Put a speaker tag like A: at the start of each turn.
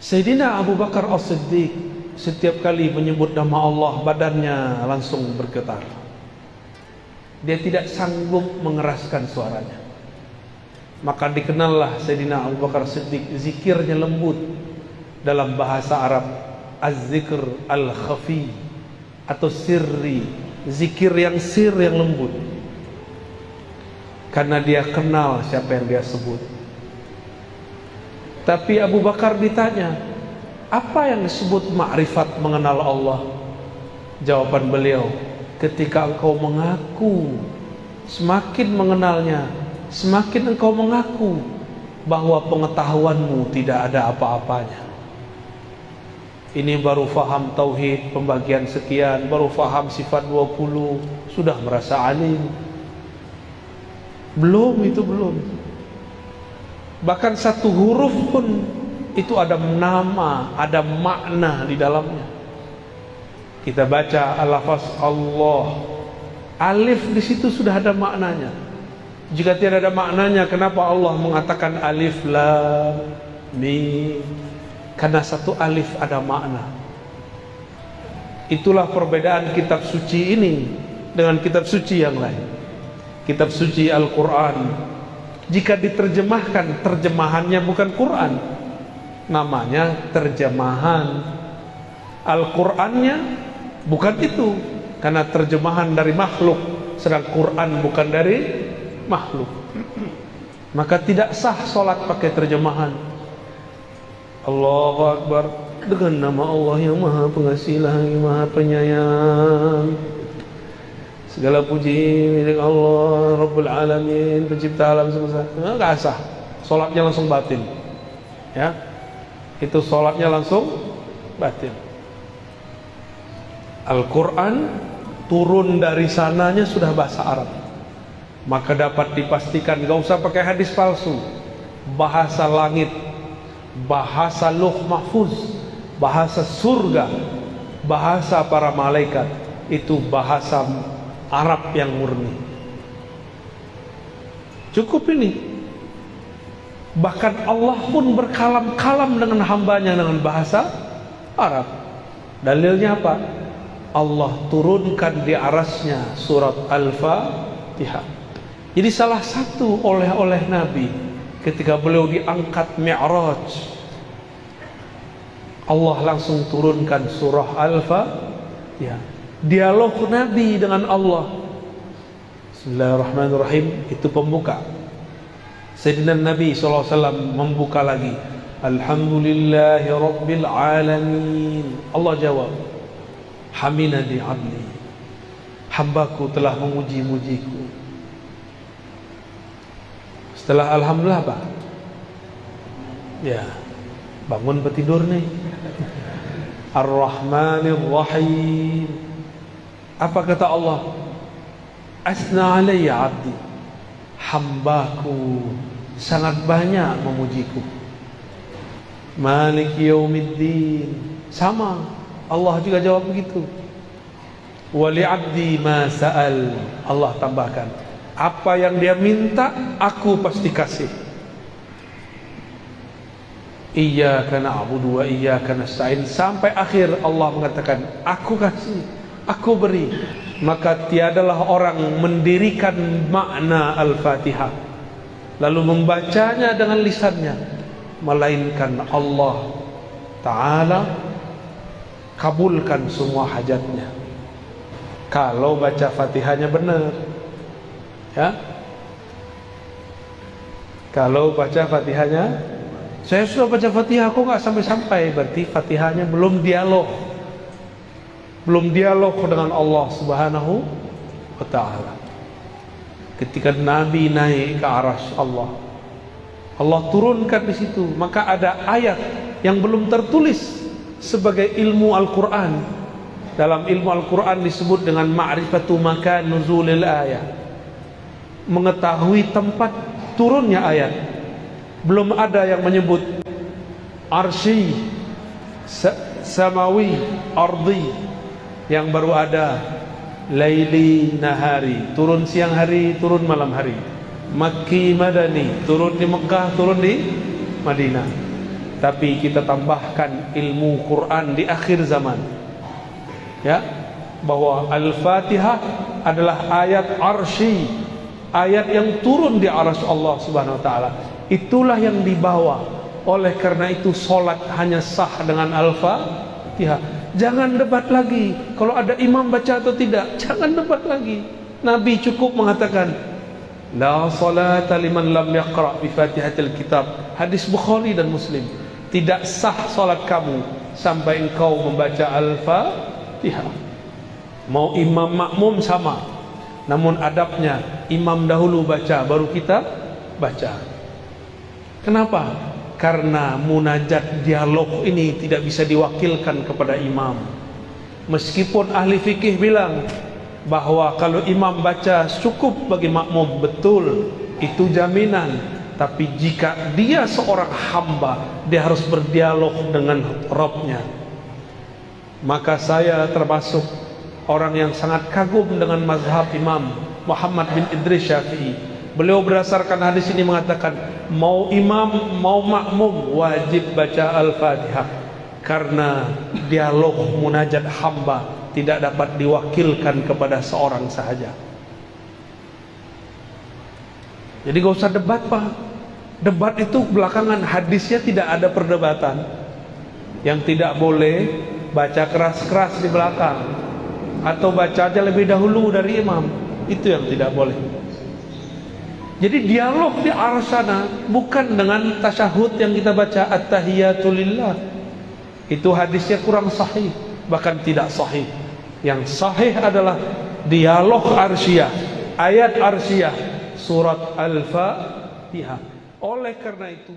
A: Sayyidina Abu Bakar As-Siddiq setiap kali menyebut nama Allah, badannya langsung bergetar. Dia tidak sanggup mengeraskan suaranya. Maka dikenallah Sayyidina Abu Bakar As-Siddiq, zikirnya lembut. Dalam bahasa Arab, az-zikr al-khafi atau sirri, zikir yang sir, yang lembut. Karena dia kenal siapa yang dia sebut. Tapi Abu Bakar ditanya, apa yang disebut ma'rifat, mengenal Allah? Jawaban beliau, ketika engkau mengaku semakin mengenalnya, semakin engkau mengaku bahwa pengetahuanmu tidak ada apa-apanya. Ini baru faham tauhid, pembagian sekian, baru faham sifat 20, sudah merasa alim. Belum, itu belum. Bahkan satu huruf pun itu ada nama, ada makna di dalamnya. Kita baca al-lafaz Allah, alif di situ sudah ada maknanya. Jika tidak ada maknanya, kenapa Allah mengatakan alif lam mim? Karena satu alif ada makna. Itulah perbedaan kitab suci ini dengan kitab suci yang lain. Kitab suci Al-Quran, jika diterjemahkan, terjemahannya bukan Quran, namanya terjemahan. Al-Qurannya bukan itu, karena terjemahan dari makhluk, sedang Quran bukan dari makhluk. Maka tidak sah solat pakai terjemahan. Allahu Akbar, dengan nama Allah yang Maha Pengasih lagi Maha Penyayang. Segala puji milik Allah Rabbul Alamin, pencipta alam semesta. Enggak sah, solatnya langsung batil. Ya, itu solatnya langsung batil. Al-Quran turun dari sananya sudah bahasa Arab, maka dapat dipastikan gak usah pakai hadis palsu. Bahasa langit, bahasa Lauh Mahfuz, bahasa surga, bahasa para malaikat, itu bahasa Arab yang murni. Cukup ini. Bahkan Allah pun berkalam-kalam dengan hambanya dengan bahasa Arab. Dalilnya apa? Allah turunkan di arasnya surat Al-Fatihah. Jadi salah satu oleh-oleh Nabi ketika beliau diangkat Mi'raj, Allah langsung turunkan surah Al-Fatihah. Dialog Nabi dengan Allah. Bismillahirrahmanirrahim, itu pembuka. Sayyidina Nabi SAW membuka lagi, Alhamdulillahi Rabbil Alamin. Allah jawab, Hamidani abdi, hambaku telah memuji-mujiku. Setelah Alhamdulillah apa? Ya, bangun petidur nih. Ar-Rahmanir Rahim. Apa kata Allah? Asna alayya abdi, hambaku sangat banyak memujiku. Malik yaumiddin, sama, Allah juga jawab begitu. Wali abdi ma sa'al, Allah tambahkan, apa yang dia minta aku pasti kasih. Iyyaka na'budu wa iyyaka nasta'in, sampai akhir Allah mengatakan aku kasih, aku beri. Maka tiadalah orang mendirikan makna Al-Fatihah lalu membacanya dengan lisannya, melainkan Allah Ta'ala kabulkan semua hajatnya kalau baca Fatihahnya benar. Ya, kalau baca Fatihahnya, saya sudah baca Fatihah kok nggak sampai-sampai, berarti Fatihahnya belum dialog, belum dialog dengan Allah Subhanahu wa Ta'ala. Ketika Nabi naik ke arasy Allah, Allah turunkan di situ, maka ada ayat yang belum tertulis sebagai ilmu Al-Quran. Dalam ilmu Al-Quran disebut dengan ma'rifatu makan nuzulil ayat, mengetahui tempat turunnya ayat. Belum ada yang menyebut arsy, samawi, ardi. Yang baru ada laili nahari, turun siang hari, turun malam hari. Makki madani, turun di Mekah, turun di Madinah. Tapi kita tambahkan ilmu Quran di akhir zaman, ya, bahwa Al-Fatihah adalah ayat arsy, ayat yang turun di arsy Allah Subhanahu wa taala. Itulah yang dibawa. Oleh karena itu solat hanya sah dengan Al-Fatihah. Jangan debat lagi kalau ada imam baca atau tidak. Jangan debat lagi. Nabi cukup mengatakan, la salata liman lam yaqra bi Fatihatil Kitab. Hadis Bukhari dan Muslim. Tidak sah salat kamu sampai engkau membaca Al-Fatihah. Mau imam makmum sama, namun adabnya imam dahulu baca baru kita baca. Kenapa? Karena munajat dialog ini tidak bisa diwakilkan kepada imam. Meskipun ahli fikih bilang bahwa kalau imam baca cukup bagi makmum, betul, itu jaminan. Tapi jika dia seorang hamba, dia harus berdialog dengan Rabbnya. Maka saya termasuk orang yang sangat kagum dengan mazhab Imam Muhammad bin Idris Syafi'i. Beliau berdasarkan hadis ini mengatakan, mau imam mau makmum wajib baca Al-Fatihah, karena dialog munajat hamba tidak dapat diwakilkan kepada seorang sahaja. Jadi gak usah debat, Pak. Debat itu belakangan, hadisnya tidak ada perdebatan. Yang tidak boleh baca keras-keras di belakang, atau baca aja lebih dahulu dari imam. Itu yang tidak boleh. Jadi dialog di arah sana bukan dengan tasyahud yang kita baca at-tahiyatulillah. Itu hadisnya kurang sahih, bahkan tidak sahih. Yang sahih adalah dialog arsyiyah, ayat arsyiyah, surat Al-Fatihah. Oleh karena itu